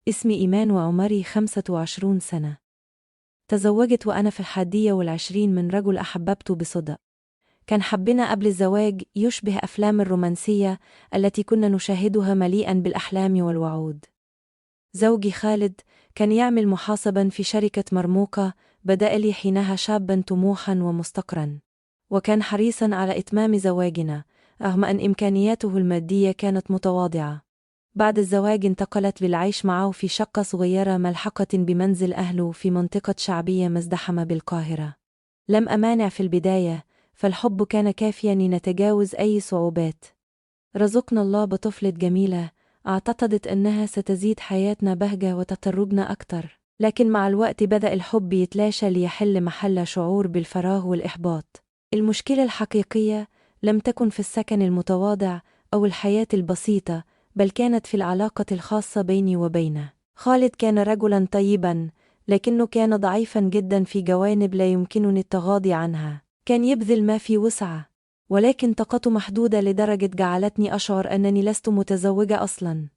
اسمي إيمان وعمري 25 سنة. تزوجت وأنا في 21 من رجل أحببته بصدق. كان حبنا قبل الزواج يشبه أفلام الرومانسية التي كنا نشاهدها، مليئا بالأحلام والوعود. زوجي خالد كان يعمل محاسبا في شركة مرموقة، بدأ لي حينها شابا طموحا ومستقرا، وكان حريصا على إتمام زواجنا رغم أن إمكانياته المادية كانت متواضعة. بعد الزواج انتقلت للعيش معه في شقة صغيرة ملحقة بمنزل أهله في منطقة شعبية مزدحمة بالقاهرة. لم أمانع في البداية، فالحب كان كافيا لنتجاوز أي صعوبات. رزقنا الله بطفلة جميلة أعتقدت أنها ستزيد حياتنا بهجة وتقربنا أكتر، لكن مع الوقت بدأ الحب يتلاشى ليحل محل شعور بالفراغ والإحباط. المشكلة الحقيقية لم تكن في السكن المتواضع أو الحياة البسيطة، بل كانت في العلاقة الخاصة بيني وبينه. خالد كان رجلاً طيباً، لكنه كان ضعيفاً جداً في جوانب لا يمكنني التغاضي عنها. كان يبذل ما في وسعه، ولكن طاقته محدودة لدرجة جعلتني أشعر أنني لست متزوجة أصلاً.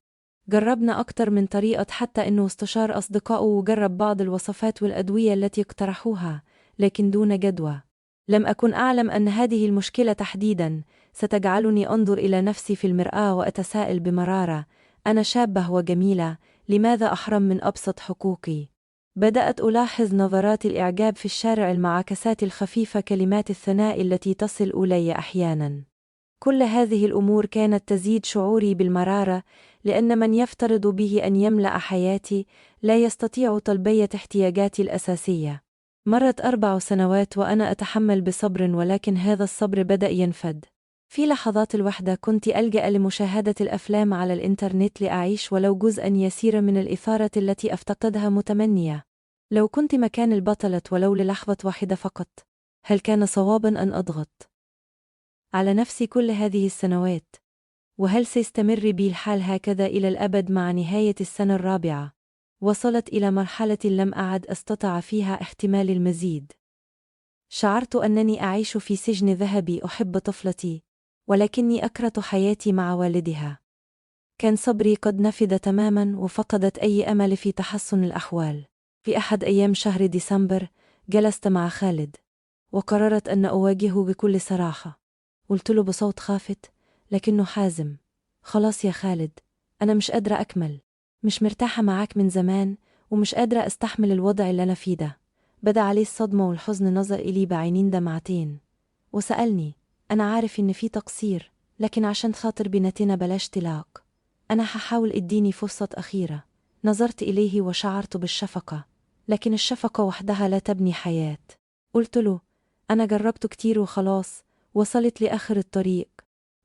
جربنا أكتر من طريقة، حتى أنه استشار أصدقائه وجرب بعض الوصفات والأدوية التي اقترحوها، لكن دون جدوى. لم أكن أعلم أن هذه المشكلة تحديداً ستجعلني أنظر إلى نفسي في المرآة وأتساءل بمرارة: أنا شابة وجميلة، لماذا أحرم من أبسط حقوقي؟ بدأت ألاحظ نظرات الإعجاب في الشارع، المعاكسات الخفيفة، كلمات الثناء التي تصل إلي أحياناً. كل هذه الأمور كانت تزيد شعوري بالمرارة، لأن من يفترض به أن يملأ حياتي لا يستطيع تلبية احتياجاتي الأساسية. مرت 4 سنوات وأنا أتحمل بصبر، ولكن هذا الصبر بدأ ينفد. في لحظات الوحدة كنت ألجأ لمشاهدة الأفلام على الإنترنت لأعيش ولو جزءاً يسير من الإثارة التي أفتقدها، متمنية لو كنت مكان البطلة ولو للحظة واحدة فقط. هل كان صواباً أن أضغط على نفسي كل هذه السنوات؟ وهل سيستمر بي الحال هكذا إلى الأبد؟ مع نهاية السنة الرابعة وصلت إلى مرحلة لم أعد أستطع فيها احتمال المزيد. شعرت أنني أعيش في سجن ذهبي. أحب طفلتي، ولكني أكره حياتي مع والدها. كان صبري قد نفد تماما وفقدت أي أمل في تحسن الأحوال. في أحد أيام شهر ديسمبر جلست مع خالد وقررت أن أواجهه بكل صراحة. قلت له بصوت خافت لكنه حازم: خلاص يا خالد، أنا مش قادرة أكمل، مش مرتاحة معاك من زمان ومش قادرة أستحمل الوضع اللي أنا فيه ده. بدأ عليه الصدمة والحزن، نظر إلي بعينين دمعتين وسألني: أنا عارف إن في تقصير، لكن عشان خاطر بنتنا بلاش طلاق. أنا هحاول، إديني فرصة أخيرة. نظرت إليه وشعرت بالشفقة، لكن الشفقة وحدها لا تبني حياة. قلت له: أنا جربت كتير وخلاص، وصلت لآخر الطريق.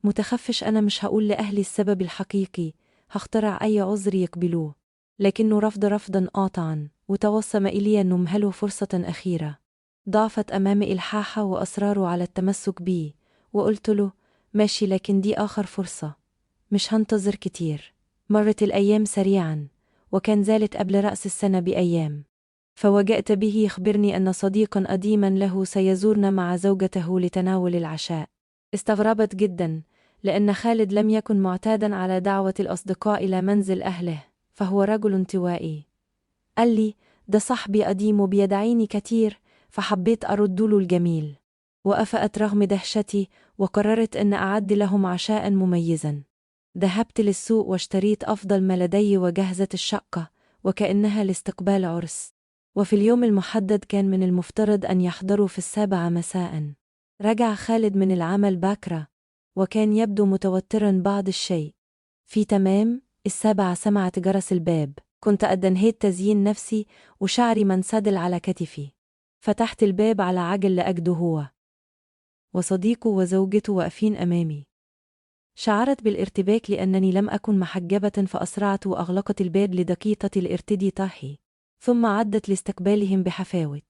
متخفش أنا مش هقول لأهلي السبب الحقيقي، هخترع أي عذر يقبلوه. لكنه رفض رفضا قاطعا، وتوصم إلي أنه مهله فرصة أخيرة. ضعفت أمامي إلحاحه وأصراره على التمسك بي، وقلت له: ماشي، لكن دي آخر فرصة، مش هنتظر كتير. مرت الأيام سريعا، وكان ذلك قبل رأس السنة بأيام، فوجأت به يخبرني أن صديقا قديما له سيزورنا مع زوجته لتناول العشاء. استغربت جدا، لأن خالد لم يكن معتادا على دعوة الأصدقاء إلى منزل أهله، فهو رجل انطوائي. قال لي: ده صاحبي قديم وبيدعيني كتير، فحبيت أرد له الجميل. وأفأت رغم دهشتي، وقررت أن أعد لهم عشاء مميزا. ذهبت للسوق واشتريت أفضل ما لدي وجهزت الشقة وكأنها لاستقبال عرس. وفي اليوم المحدد كان من المفترض أن يحضروا في 7 مساء. رجع خالد من العمل باكرة، وكان يبدو متوترا بعض الشيء. في تمام 7 سمعت جرس الباب. كنت قد انهيت تزيين نفسي وشعري منسدل على كتفي. فتحت الباب على عجل لأجده هو وصديقه وزوجته واقفين أمامي. شعرت بالارتباك لأنني لم أكن محجبة، فأسرعت وأغلقت الباب لدقيقة لارتدي طرحي، ثم عدت لاستقبالهم بحفاوة.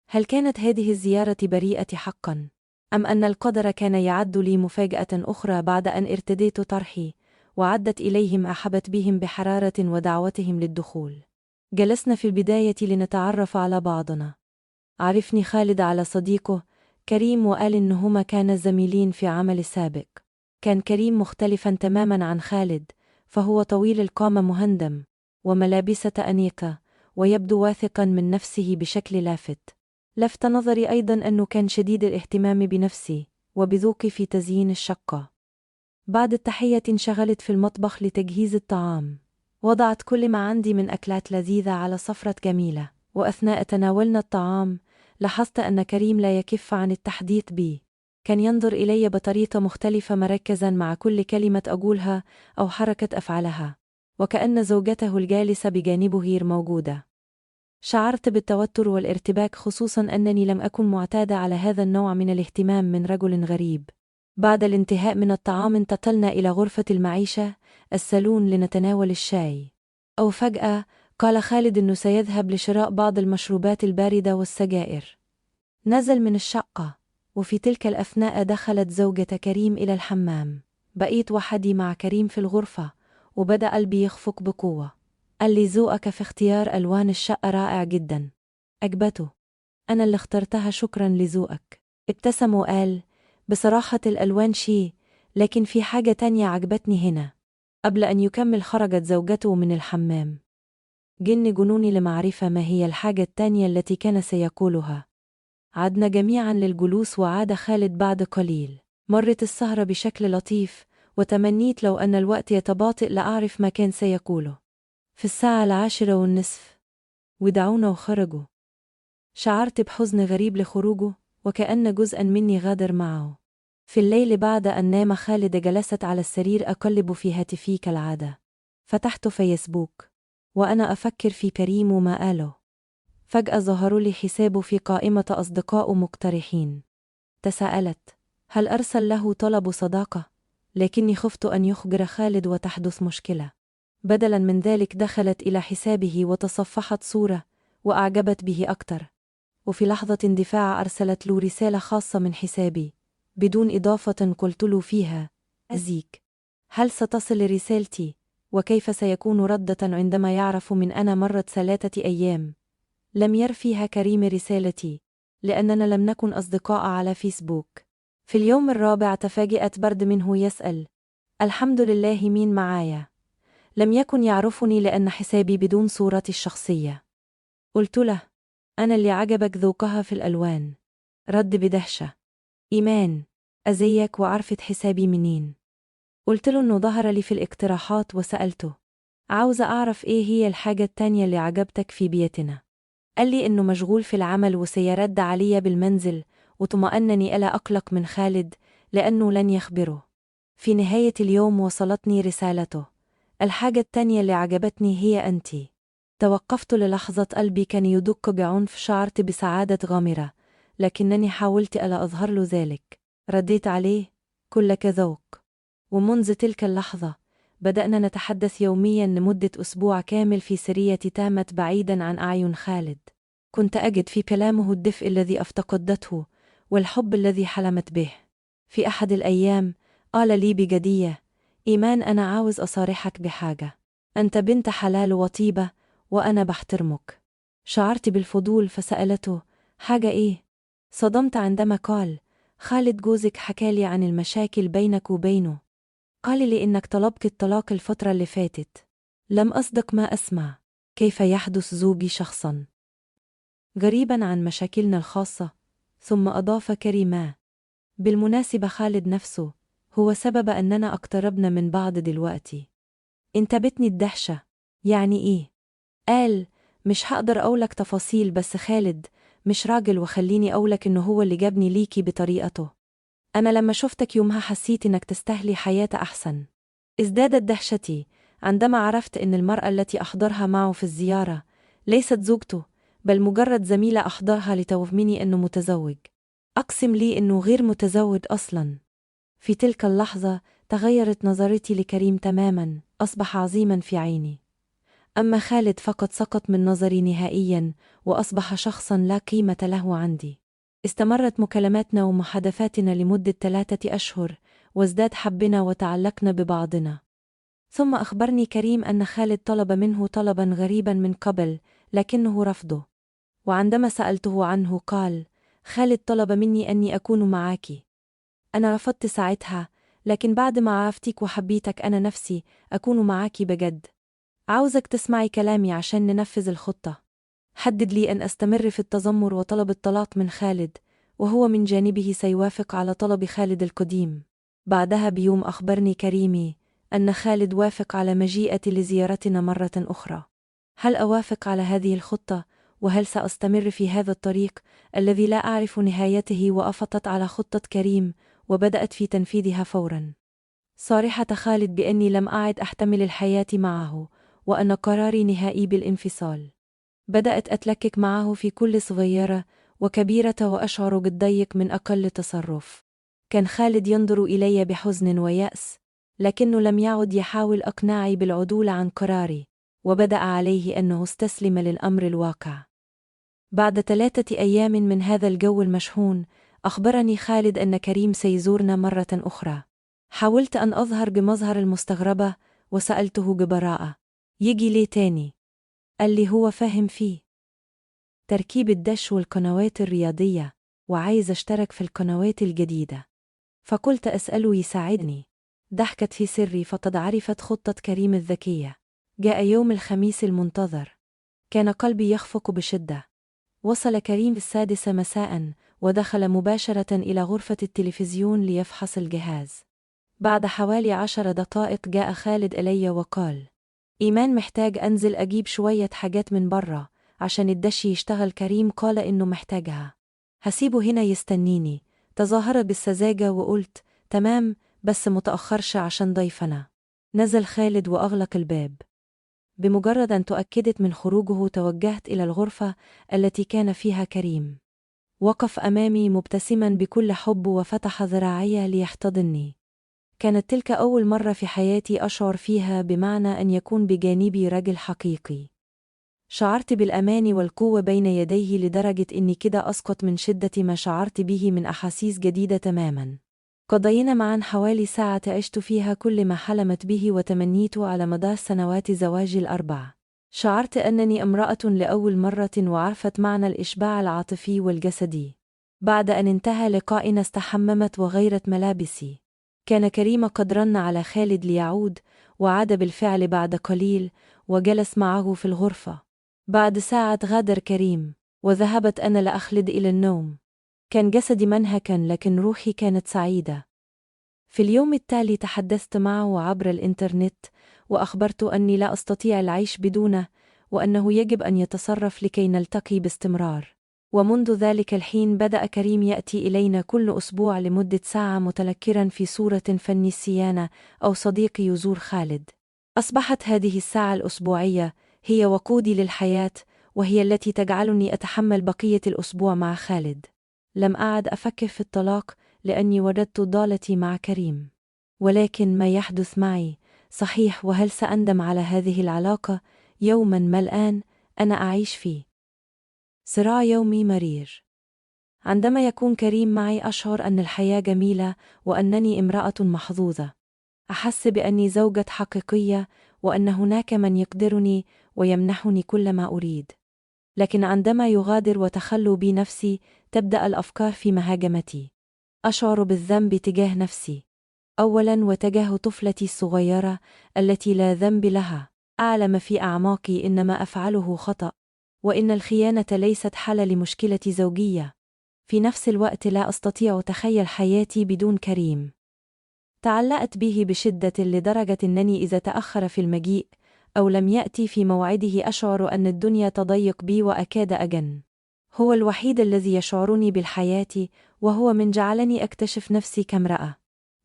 هل كانت هذه الزيارة بريئة حقا؟ أم أن القدر كان يعد لي مفاجأة أخرى بعد أن ارتديت طرحي؟ وعدت إليهم، أحبت بهم بحرارة ودعوتهم للدخول. جلسنا في البداية لنتعرف على بعضنا. عرفني خالد على صديقه كريم، وقال إنهما كانا زميلين في عمل سابق. كان كريم مختلفا تماما عن خالد، فهو طويل القامة مهندم، وملابس أنيقة، ويبدو واثقا من نفسه بشكل لافت. لفت نظري أيضا أنه كان شديد الاهتمام بنفسي وبذوقي في تزيين الشقة. بعد التحية انشغلت في المطبخ لتجهيز الطعام. وضعت كل ما عندي من أكلات لذيذة على سفرة جميلة، وأثناء تناولنا الطعام لاحظت أن كريم لا يكف عن التحديث بي. كان ينظر إلي بطريقة مختلفة، مركزا مع كل كلمة أقولها أو حركة أفعلها، وكأن زوجته الجالسة بجانبه غير موجودة. شعرت بالتوتر والارتباك، خصوصا أنني لم أكن معتادة على هذا النوع من الاهتمام من رجل غريب. بعد الانتهاء من الطعام انتقلنا إلى غرفة المعيشة، الصالون، لنتناول الشاي. أو فجأة قال خالد إنه سيذهب لشراء بعض المشروبات الباردة والسجائر. نزل من الشقة، وفي تلك الأثناء دخلت زوجة كريم إلى الحمام. بقيت وحدي مع كريم في الغرفة، وبدأ قلبي يخفق بقوة. قال لي: ذوقك في اختيار ألوان الشقة رائع جدا. عجبته. أنا اللي اخترتها، شكرا لذوقك. ابتسم وقال: بصراحة الألوان شي، لكن في حاجة تانية عجبتني هنا. قبل أن يكمل خرجت زوجته من الحمام. جنوني لمعرفة ما هي الحاجة التانية التي كان سيقولها. عدنا جميعا للجلوس، وعاد خالد بعد قليل. مرت السهرة بشكل لطيف، وتمنيت لو أن الوقت يتباطئ لأعرف ما كان سيقوله. في الساعة 10:30 ودعونا وخرجوا. شعرت بحزن غريب لخروجه، وكأن جزءا مني غادر معه. في الليل بعد أن نام خالد جلست على السرير أقلب في هاتفي كالعادة. فتحت فيسبوك وأنا أفكر في كريم وما قاله. فجأة ظهر لي حسابه في قائمة أصدقاء مقترحين. تساءلت: هل أرسل له طلب صداقة؟ لكني خفت أن يخبر خالد وتحدث مشكلة. بدلا من ذلك دخلت إلى حسابه وتصفحت صورة وأعجبت به أكتر. وفي لحظة اندفاع أرسلت له رسالة خاصة من حسابي بدون إضافة، قلت له فيها: أزيك، هل ستصل رسالتي؟ وكيف سيكون ردة عندما يعرف من أنا مرت 3 أيام؟ لم يرفيها كريم رسالتي، لأننا لم نكن أصدقاء على فيسبوك. في اليوم الرابع تفاجأت برد منه يسأل: الحمد لله، مين معايا؟ لم يكن يعرفني لأن حسابي بدون صورتي الشخصية. قلت له: أنا اللي عجبك ذوقها في الألوان. رد بدهشة: إيمان، أزيك وعرفت حسابي منين؟ قلت له إنه ظهر لي في الاقتراحات، وسألته: عاوزة أعرف إيه هي الحاجة التانية اللي عجبتك في بيتنا؟ قال لي إنه مشغول في العمل وسيرد علي بالمنزل، وطمأنني ألا أقلق من خالد لأنه لن يخبره. في نهاية اليوم وصلتني رسالته: الحاجة التانية اللي عجبتني هي أنتي. توقفت للحظة، قلبي كان يدق بعنف، شعرت بسعادة غامرة، لكنني حاولت ألا أظهر له ذلك. رديت عليه: كلك ذوق. ومنذ تلك اللحظة بدأنا نتحدث يوميا لمدة أسبوع كامل في سرية تامة بعيدا عن أعين خالد. كنت أجد في كلامه الدفء الذي افتقدته والحب الذي حلمت به. في أحد الأيام قال لي بجدية: إيمان، أنا عاوز أصارحك بحاجة. أنت بنت حلال وطيبة وأنا بحترمك. شعرت بالفضول فسألته: حاجة إيه؟ صدمت عندما قال: خالد جوزك حكالي عن المشاكل بينك وبينه. قال لي إنك طلبت الطلاق الفترة اللي فاتت. لم أصدق ما أسمع. كيف يحدث زوجي شخصا غريبا عن مشاكلنا الخاصة؟ ثم أضاف كريما: بالمناسبة خالد نفسه هو سبب أننا اقتربنا من بعض دلوقتي. انتابتني الدهشة. يعني إيه؟ قال: مش هقدر أقولك تفاصيل، بس خالد مش راجل، وخليني أقولك إنه هو اللي جابني ليكي بطريقته. أنا لما شفتك يومها حسيت إنك تستاهلي حياة أحسن. ازدادت دهشتي عندما عرفت إن المرأة التي أحضرها معه في الزيارة ليست زوجته، بل مجرد زميلة أحضرها لتوهمني إنه متزوج. أقسم لي إنه غير متزوج أصلاً. في تلك اللحظة تغيرت نظرتي لكريم تماماً، أصبح عظيماً في عيني. أما خالد فقد سقط من نظري نهائياً، وأصبح شخصاً لا قيمة له عندي. استمرت مكالماتنا ومحادثاتنا لمدة 3 أشهر، وازداد حبنا وتعلقنا ببعضنا. ثم أخبرني كريم أن خالد طلب منه طلباً غريباً من قبل، لكنه رفضه. وعندما سألته عنه قال: خالد طلب مني أني أكون معاكِ. أنا رفضت ساعتها، لكن بعد ما عرفتك وحبيتك أنا نفسي أكون معاكِ بجد. عاوزك تسمعي كلامي عشان ننفذ الخطة. حدد لي أن أستمر في التذمر وطلب الطلاق من خالد، وهو من جانبه سيوافق على طلب خالد القديم. بعدها بيوم أخبرني كريمي أن خالد وافق على مجيئتي لزيارتنا مرة أخرى. هل أوافق على هذه الخطة؟ وهل سأستمر في هذا الطريق الذي لا أعرف نهايته؟ وأفطت على خطة كريم وبدأت في تنفيذها فورا. صارحة خالد بأني لم أعد أحتمل الحياة معه، وأن قراري نهائي بالانفصال. بدأت أتلكك معه في كل صغيرة وكبيرة وأشعر بالضيق من أقل تصرف. كان خالد ينظر إلي بحزن ويأس، لكنه لم يعد يحاول إقناعي بالعدول عن قراري، وبدأ عليه أنه استسلم للأمر الواقع. بعد 3 أيام من هذا الجو المشحون، أخبرني خالد أن كريم سيزورنا مرة أخرى. حاولت أن أظهر بمظهر المستغربة وسألته ببراءة: يجي ليه تاني؟ قال لي هو فاهم فيه تركيب الدش والقنوات الرياضية، وعايز اشترك في القنوات الجديدة. فقلت أسأله يساعدني. ضحكت في سري فقد عرفت خطة كريم الذكية. جاء يوم الخميس المنتظر. كان قلبي يخفق بشدة. وصل كريم 6 مساء، ودخل مباشرة إلى غرفة التلفزيون ليفحص الجهاز. بعد حوالي 10 دقائق جاء خالد إلي وقال: إيمان، محتاج أنزل أجيب شوية حاجات من برا عشان الدش يشتغل. كريم قال إنه محتاجها. هسيبه هنا يستنيني. تظاهر بالسذاجة وقلت: تمام، بس متأخرش عشان ضيفنا. نزل خالد وأغلق الباب. بمجرد أن تأكدت من خروجه توجهت إلى الغرفة التي كان فيها كريم. وقف أمامي مبتسما بكل حب وفتح ذراعي ليحتضنني. كانت تلك أول مرة في حياتي أشعر فيها بمعنى أن يكون بجانبي رجل حقيقي. شعرت بالأمان والقوة بين يديه لدرجة إني كده أسقط من شدة ما شعرت به من أحاسيس جديدة تماما. قضينا معا حوالي ساعة عشت فيها كل ما حلمت به وتمنيته على مدار سنوات زواجي ال4. شعرت أنني امرأة لأول مرة وعرفت معنى الإشباع العاطفي والجسدي. بعد أن انتهى لقائنا استحممت وغيرت ملابسي. كان كريم قد رن على خالد ليعود، وعاد بالفعل بعد قليل وجلس معه في الغرفة. بعد ساعة غادر كريم، وذهبت أنا لأخلد إلى النوم. كان جسدي منهكا لكن روحي كانت سعيدة. في اليوم التالي تحدثت معه عبر الإنترنت، وأخبرت أني لا أستطيع العيش بدونه، وأنه يجب أن يتصرف لكي نلتقي باستمرار. ومنذ ذلك الحين بدأ كريم يأتي إلينا كل أسبوع لمدة ساعة متنكرا في صورة فني الصيانة أو صديق يزور خالد. أصبحت هذه الساعة الأسبوعية هي وقودي للحياة، وهي التي تجعلني أتحمل بقية الأسبوع مع خالد. لم أعد أفكر في الطلاق لأني وجدت ضالتي مع كريم. ولكن ما يحدث معي صحيح، وهل سأندم على هذه العلاقة يوما ما الآن أنا أعيش فيه؟ صراع يومي مرير. عندما يكون كريم معي أشعر أن الحياة جميلة وأنني امرأة محظوظة. أحس بأني زوجة حقيقية وأن هناك من يقدرني ويمنحني كل ما أريد. لكن عندما يغادر وتخلو بي نفسي تبدأ الأفكار في مهاجمتي. أشعر بالذنب تجاه نفسي، أولاً وتجاه طفلتي الصغيرة التي لا ذنب لها. أعلم في أعماقي إن ما أفعله خطأ، وإن الخيانة ليست حل لمشكلة زوجية. في نفس الوقت لا أستطيع تخيل حياتي بدون كريم. تعلقت به بشدة لدرجة أنني إذا تأخر في المجيء أو لم يأتي في موعده أشعر أن الدنيا تضيق بي وأكاد أجن. هو الوحيد الذي يشعرني بالحياة، وهو من جعلني أكتشف نفسي كامرأة.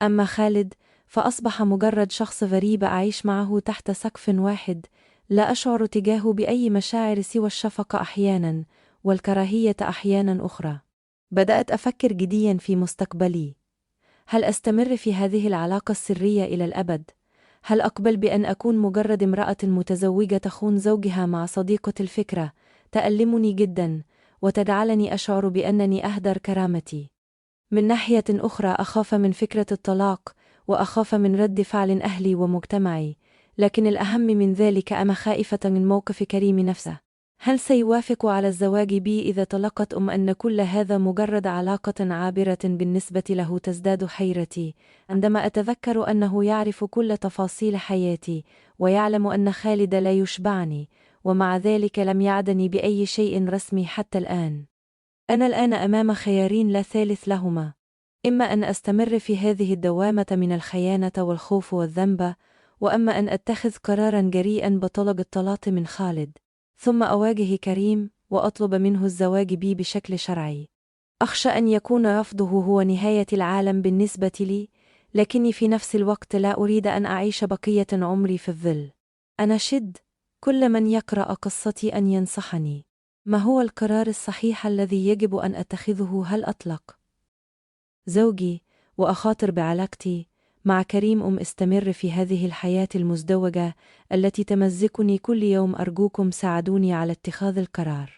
أما خالد فأصبح مجرد شخص غريب أعيش معه تحت سقف واحد، لا أشعر تجاهه بأي مشاعر سوى الشفقة أحيانا والكراهية أحيانا أخرى. بدأت أفكر جديا في مستقبلي. هل أستمر في هذه العلاقة السرية إلى الأبد؟ هل أقبل بأن أكون مجرد امرأة متزوجة تخون زوجها مع صديقة؟ الفكرة تألمني جدا وتجعلني أشعر بأنني أهدر كرامتي. من ناحية أخرى أخاف من فكرة الطلاق، وأخاف من رد فعل أهلي ومجتمعي، لكن الأهم من ذلك أنا خائفة من موقف كريم نفسه. هل سيوافق على الزواج بي إذا تلقت أن كل هذا مجرد علاقة عابرة بالنسبة له؟ تزداد حيرتي عندما أتذكر أنه يعرف كل تفاصيل حياتي ويعلم أن خالد لا يشبعني، ومع ذلك لم يعدني بأي شيء رسمي حتى الآن. أنا الآن أمام خيارين لا ثالث لهما: إما أن أستمر في هذه الدوامة من الخيانة والخوف والذنب، وأما أن أتخذ قراراً جريئاً بطلب الطلاق من خالد، ثم أواجه كريم وأطلب منه الزواج بي بشكل شرعي. أخشى أن يكون رفضه هو نهاية العالم بالنسبة لي، لكني في نفس الوقت لا أريد أن أعيش بقية عمري في الظل. أنا شد كل من يقرأ قصتي أن ينصحني. ما هو القرار الصحيح الذي يجب أن أتخذه؟ هل أطلق زوجي وأخاطر بعلاقتي مع كريم، استمر في هذه الحياة المزدوجة التي تمزقني كل يوم؟ أرجوكم ساعدوني على اتخاذ القرار.